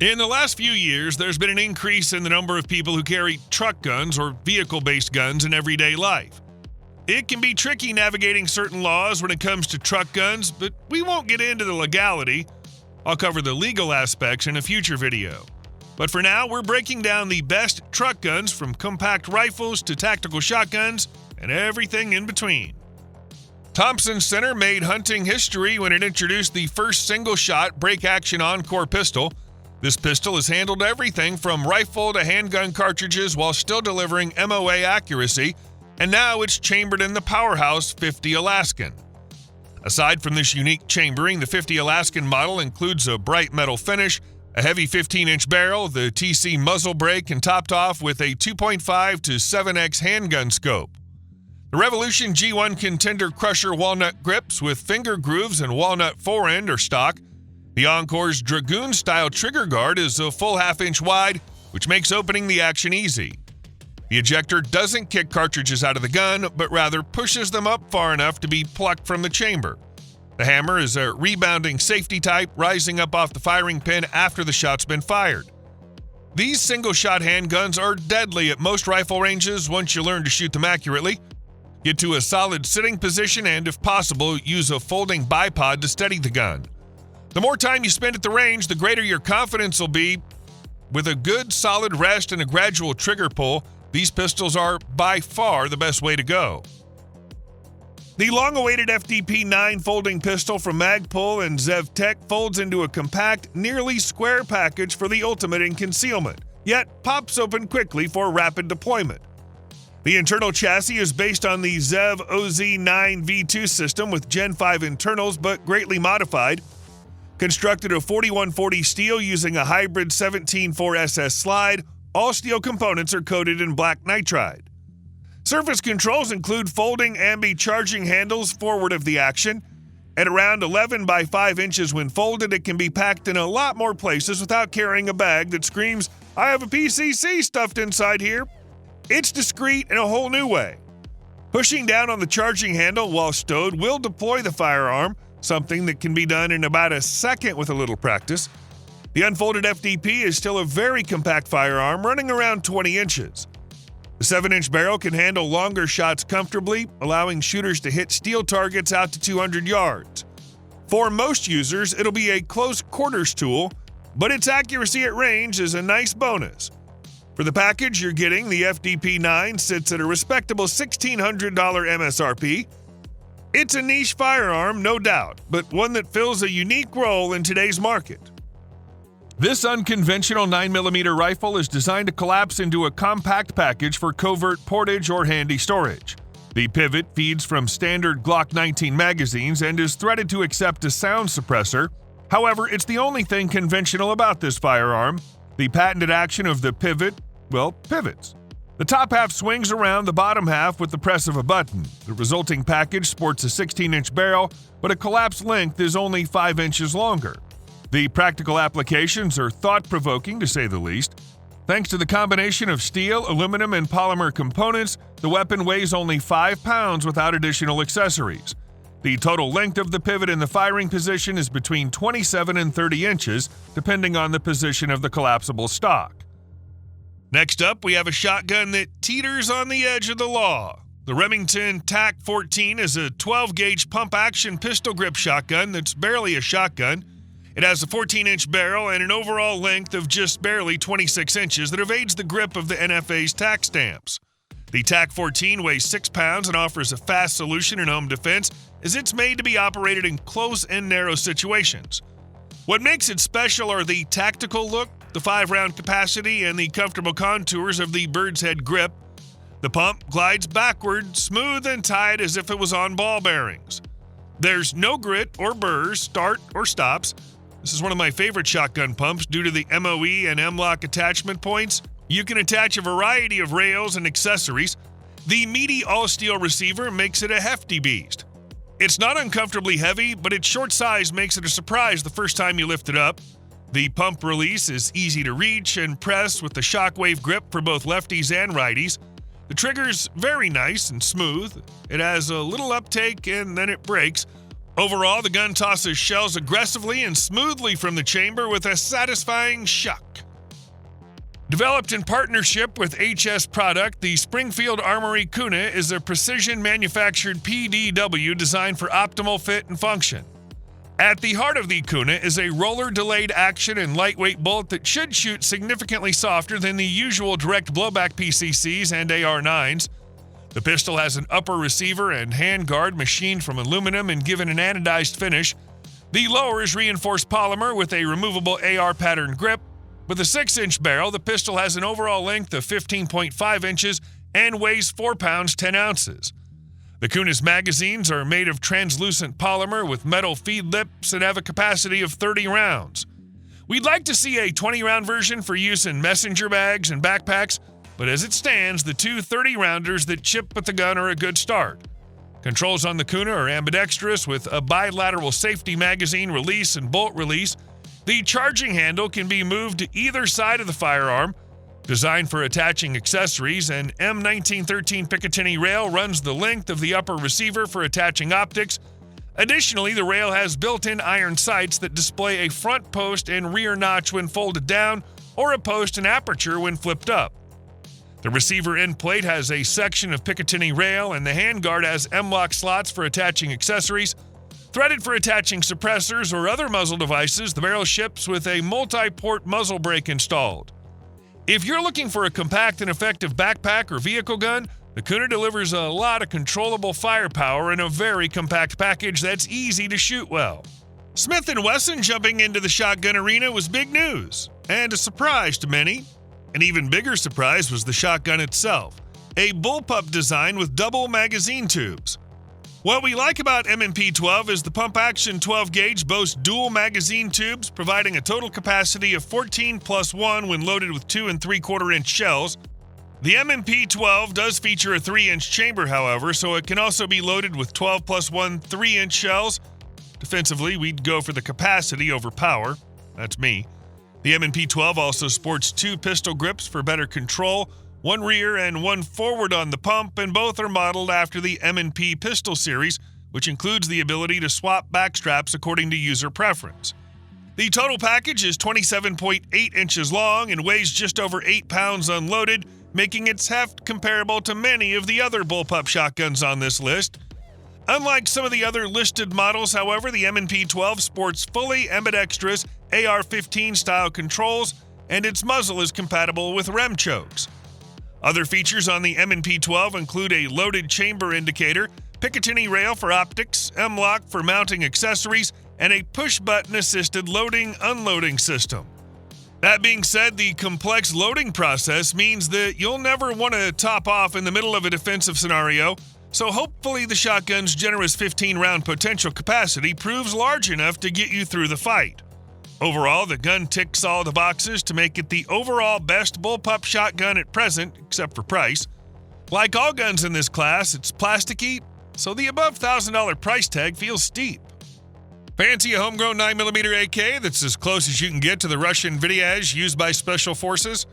In the last few years, there's been an increase in the number of people who carry truck guns or vehicle-based guns in everyday life. It can be tricky navigating certain laws when it comes to truck guns, but we won't get into the legality. I'll cover the legal aspects in a future video. But for now, we're breaking down the best truck guns from compact rifles to tactical shotguns and everything in between. Thompson Center made hunting history when it introduced the first single-shot break-action encore pistol. This pistol has handled everything from rifle to handgun cartridges while still delivering MOA accuracy, and now it's chambered in the powerhouse 50 Alaskan. Aside from this unique chambering, the 50 Alaskan model includes a bright metal finish, a heavy 15-inch barrel, the TC muzzle brake, and topped off with a 2.5 to 7x handgun scope. The Revolution G1 Contender Crusher walnut grips with finger grooves and walnut forend are stock. The Encore's Dragoon-style trigger guard is a full half-inch wide, which makes opening the action easy. The ejector doesn't kick cartridges out of the gun, but rather pushes them up far enough to be plucked from the chamber. The hammer is a rebounding safety type, rising up off the firing pin after the shot's been fired. These single-shot handguns are deadly at most rifle ranges once you learn to shoot them accurately. Get to a solid sitting position and, if possible, use a folding bipod to steady the gun. The more time you spend at the range, the greater your confidence will be. With a good, solid rest and a gradual trigger pull, these pistols are by far the best way to go. The long-awaited FDP9 folding pistol from Magpul and Kel-Tech folds into a compact, nearly square package for the ultimate in concealment, yet pops open quickly for rapid deployment. The internal chassis is based on the ZEV OZ9 V2 system with Gen 5 internals but greatly modified. Constructed of 4140 steel using a hybrid 17.4 SS slide, all steel components are coated in black nitride. Surface controls include folding ambi charging handles forward of the action. At around 11 by 5 inches when folded, it can be packed in a lot more places without carrying a bag that screams, "I have a PCC stuffed inside here." It's discreet in a whole new way. Pushing down on the charging handle while stowed will deploy the firearm, something that can be done in about a second with a little practice. The unfolded FDP is still a very compact firearm, running around 20 inches. The 7-inch barrel can handle longer shots comfortably, allowing shooters to hit steel targets out to 200 yards. For most users, it'll be a close quarters tool, but its accuracy at range is a nice bonus. For the package you're getting, the FDP9 sits at a respectable $1,600 MSRP. It's a niche firearm, no doubt, but one that fills a unique role in today's market. This unconventional 9mm rifle is designed to collapse into a compact package for covert portage or handy storage. The pivot feeds from standard Glock 19 magazines and is threaded to accept a sound suppressor. However, it's the only thing conventional about this firearm. The patented action of the pivot, pivots. The top half swings around the bottom half with the press of a button. The resulting package sports a 16-inch barrel, but a collapsed length is only 5 inches longer. The practical applications are thought-provoking, to say the least. Thanks to the combination of steel, aluminum, and polymer components, the weapon weighs only 5 pounds without additional accessories. The total length of the pivot in the firing position is between 27 and 30 inches, depending on the position of the collapsible stock. Next up, we have a shotgun that teeters on the edge of the law. The Remington TAC 14 is a 12-gauge pump-action pistol grip shotgun that's barely a shotgun. It has a 14-inch barrel and an overall length of just barely 26 inches that evades the grip of the NFA's TAC stamps. The TAC 14 weighs 6 pounds and offers a fast solution in home defense, as it's made to be operated in close and narrow situations. What makes it special are the tactical look, the 5-round capacity, and the comfortable contours of the bird's head grip. The pump glides backward, smooth and tight as if it was on ball bearings. There's no grit or burrs, start or stops. This is one of my favorite shotgun pumps due to the MOE and M-lock attachment points. You can attach a variety of rails and accessories. The meaty all-steel receiver makes it a hefty beast. It's not uncomfortably heavy, but its short size makes it a surprise the first time you lift it up. The pump release is easy to reach and press with the shockwave grip for both lefties and righties. The trigger's very nice and smooth. It has a little uptake and then it breaks. Overall, the gun tosses shells aggressively and smoothly from the chamber with a satisfying shuck. Developed in partnership with HS Product, the Springfield Armory Kuna is a precision-manufactured PDW designed for optimal fit and function. At the heart of the Kuna is a roller-delayed action and lightweight bolt that should shoot significantly softer than the usual direct blowback PCCs and AR-9s. The pistol has an upper receiver and handguard machined from aluminum and given an anodized finish. The lower is reinforced polymer with a removable AR pattern grip. With a 6-inch barrel, the pistol has an overall length of 15.5 inches and weighs 4 pounds 10 ounces. The Kuna's magazines are made of translucent polymer with metal feed lips and have a capacity of 30 rounds. We'd like to see a 20-round version for use in messenger bags and backpacks, but as it stands, the two 30-rounders that ship with the gun are a good start. Controls on the Kuna are ambidextrous with a bilateral safety magazine release and bolt release. The charging handle can be moved to either side of the firearm. Designed for attaching accessories, an M1913 Picatinny rail runs the length of the upper receiver for attaching optics. Additionally, the rail has built-in iron sights that display a front post and rear notch when folded down, or a post and aperture when flipped up. The receiver end plate has a section of Picatinny rail, and the handguard has M-lock slots for attaching accessories. Threaded for attaching suppressors or other muzzle devices, the barrel ships with a multi-port muzzle brake installed. If you're looking for a compact and effective backpack or vehicle gun, the Kuna delivers a lot of controllable firepower in a very compact package that's easy to shoot well. Smith & Wesson jumping into the shotgun arena was big news, and a surprise to many. An even bigger surprise was the shotgun itself, a bullpup design with double magazine tubes. What we like about M&P 12 is the pump-action 12-gauge boasts dual magazine tubes, providing a total capacity of 14 plus 1 when loaded with 2 3/4-inch shells. The M&P 12 does feature a 3-inch chamber, however, so it can also be loaded with 12 plus 1 3-inch shells. Defensively, we'd go for the capacity over power. That's me. The M&P 12 also sports 2 pistol grips for better control, 1 rear and 1 forward on the pump, and both are modeled after the M&P pistol series, which includes the ability to swap back straps according to user preference. The total package is 27.8 inches long and weighs just over 8 pounds unloaded, making its heft comparable to many of the other bullpup shotguns on this list. Unlike some of the other listed models, however, the M&P 12 sports fully ambidextrous AR-15 style controls, and its muzzle is compatible with rem chokes. Other features on the M&P 12 include a loaded chamber indicator, Picatinny rail for optics, M-lock for mounting accessories, and a push-button assisted loading-unloading system. That being said, the complex loading process means that you'll never want to top off in the middle of a defensive scenario, so hopefully the shotgun's generous 15-round potential capacity proves large enough to get you through the fight. Overall, the gun ticks all the boxes to make it the overall best bullpup shotgun at present, except for price. Like all guns in this class, it's plasticky, so the above $1,000 price tag feels steep. Fancy a homegrown 9mm AK that's as close as you can get to the Russian Vityaz used by Special Forces?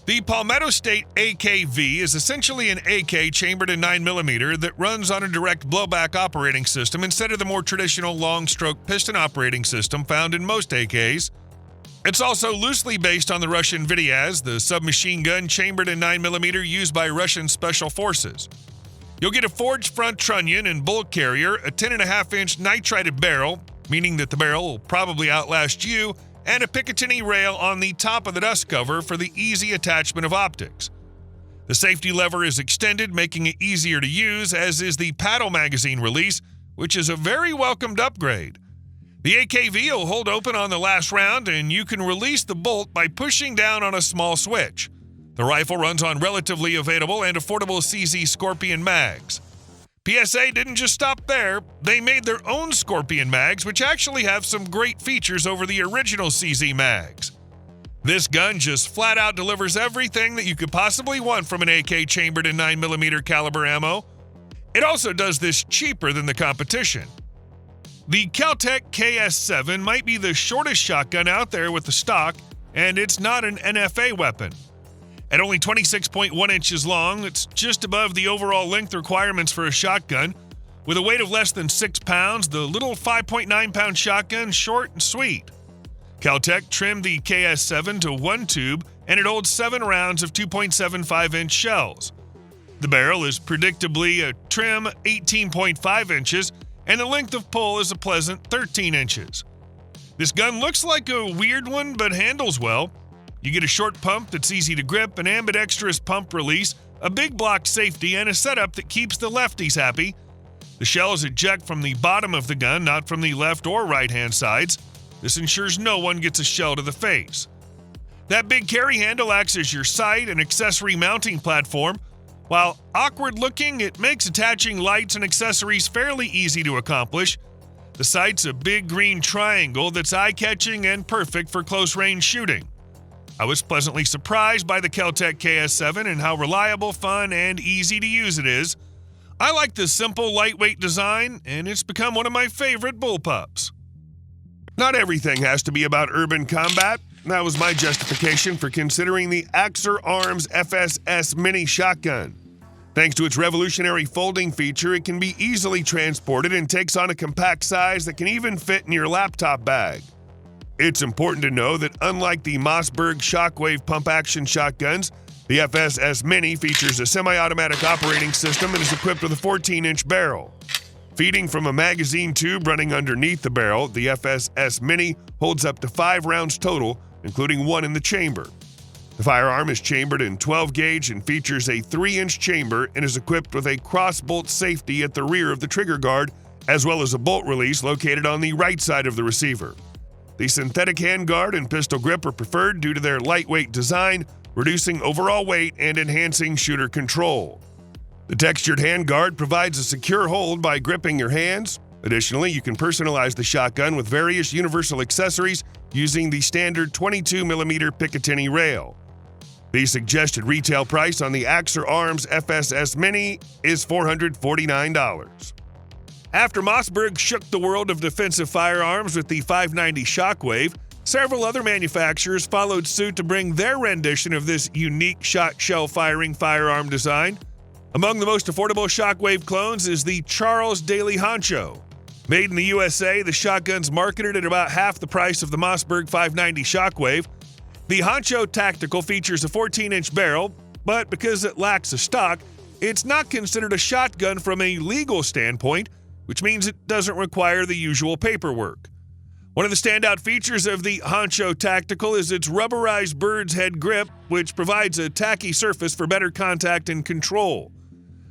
The Palmetto State AKV is essentially an AK chambered in 9mm that runs on a direct blowback operating system instead of the more traditional long-stroke piston operating system found in most AKs. It's also loosely based on the Russian Vityaz, the submachine gun chambered in 9mm used by Russian Special Forces. You'll get a forged front trunnion and bulk carrier, a 10.5-inch nitrided barrel, meaning that the barrel will probably outlast you, and a Picatinny rail on the top of the dust cover for the easy attachment of optics. The safety lever is extended, making it easier to use, as is the paddle magazine release, which is a very welcomed upgrade. The AKV will hold open on the last round, and you can release the bolt by pushing down on a small switch. The rifle runs on relatively available and affordable CZ Scorpion mags. PSA didn't just stop there. They made their own Scorpion mags, which actually have some great features over the original CZ mags. This gun just flat out delivers everything that you could possibly want from an AK chambered in 9mm caliber ammo. It also does this cheaper than the competition. The Kel-Tech KS7 might be the shortest shotgun out there with the stock, and it's not an NFA weapon. At only 26.1 inches long, it's just above the overall length requirements for a shotgun. With a weight of less than 6 pounds, the little 5.9-pound shotgun's short and sweet. Kel-Tech trimmed the KS7 to 1 tube, and it holds 7 rounds of 2.75-inch shells. The barrel is predictably a trim 18.5 inches, and the length of pull is a pleasant 13 inches. This gun looks like a weird one, but handles well. You get a short pump that's easy to grip, an ambidextrous pump release, a big block safety, and a setup that keeps the lefties happy. The shells eject from the bottom of the gun, not from the left or right-hand sides. This ensures no one gets a shell to the face. That big carry handle acts as your sight and accessory mounting platform. While awkward-looking, it makes attaching lights and accessories fairly easy to accomplish. The sight's a big green triangle that's eye-catching and perfect for close-range shooting. I was pleasantly surprised by the Kel-Tech KS7 and how reliable, fun, and easy to use it is. I like the simple, lightweight design, and it's become one of my favorite bullpups. Not everything has to be about urban combat. That was my justification for considering the Axor Arms FSS mini shotgun. Thanks to its revolutionary folding feature, it can be easily transported and takes on a compact size that can even fit in your laptop bag. It's important to know that unlike the Mossberg Shockwave pump-action shotguns, the FSS Mini features a semi-automatic operating system and is equipped with a 14-inch barrel. Feeding from a magazine tube running underneath the barrel, the FSS Mini holds up to 5 rounds total, including 1 in the chamber. The firearm is chambered in 12-gauge and features a 3-inch chamber and is equipped with a cross-bolt safety at the rear of the trigger guard, as well as a bolt release located on the right side of the receiver. The synthetic handguard and pistol grip are preferred due to their lightweight design, reducing overall weight and enhancing shooter control. The textured handguard provides a secure hold by gripping your hands. Additionally, you can personalize the shotgun with various universal accessories using the standard 22mm Picatinny rail. The suggested retail price on the Axor Arms FSS Mini is $449. After Mossberg shook the world of defensive firearms with the 590 Shockwave, several other manufacturers followed suit to bring their rendition of this unique shot-shell firing firearm design. Among the most affordable Shockwave clones is the Charles Daly Honcho. Made in the USA, the shotgun's marketed at about half the price of the Mossberg 590 Shockwave. The Honcho Tactical features a 14-inch barrel, but because it lacks a stock, it's not considered a shotgun from a legal standpoint, which means it doesn't require the usual paperwork. One of the standout features of the Honcho Tactical is its rubberized bird's head grip, which provides a tacky surface for better contact and control.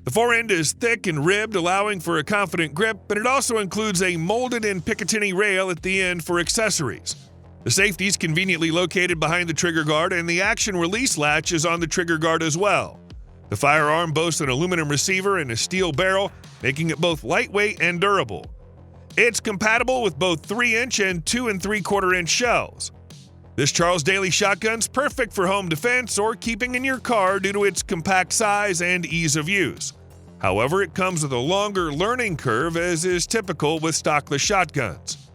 The forend is thick and ribbed, allowing for a confident grip, but it also includes a molded-in Picatinny rail at the end for accessories. The safety is conveniently located behind the trigger guard, and the action release latch is on the trigger guard as well. The firearm boasts an aluminum receiver and a steel barrel, making it both lightweight and durable. It's compatible with both 3-inch and 2 3/4-inch shells. This Charles Daly shotgun's perfect for home defense or keeping in your car due to its compact size and ease of use. However, it comes with a longer learning curve, as is typical with stockless shotguns.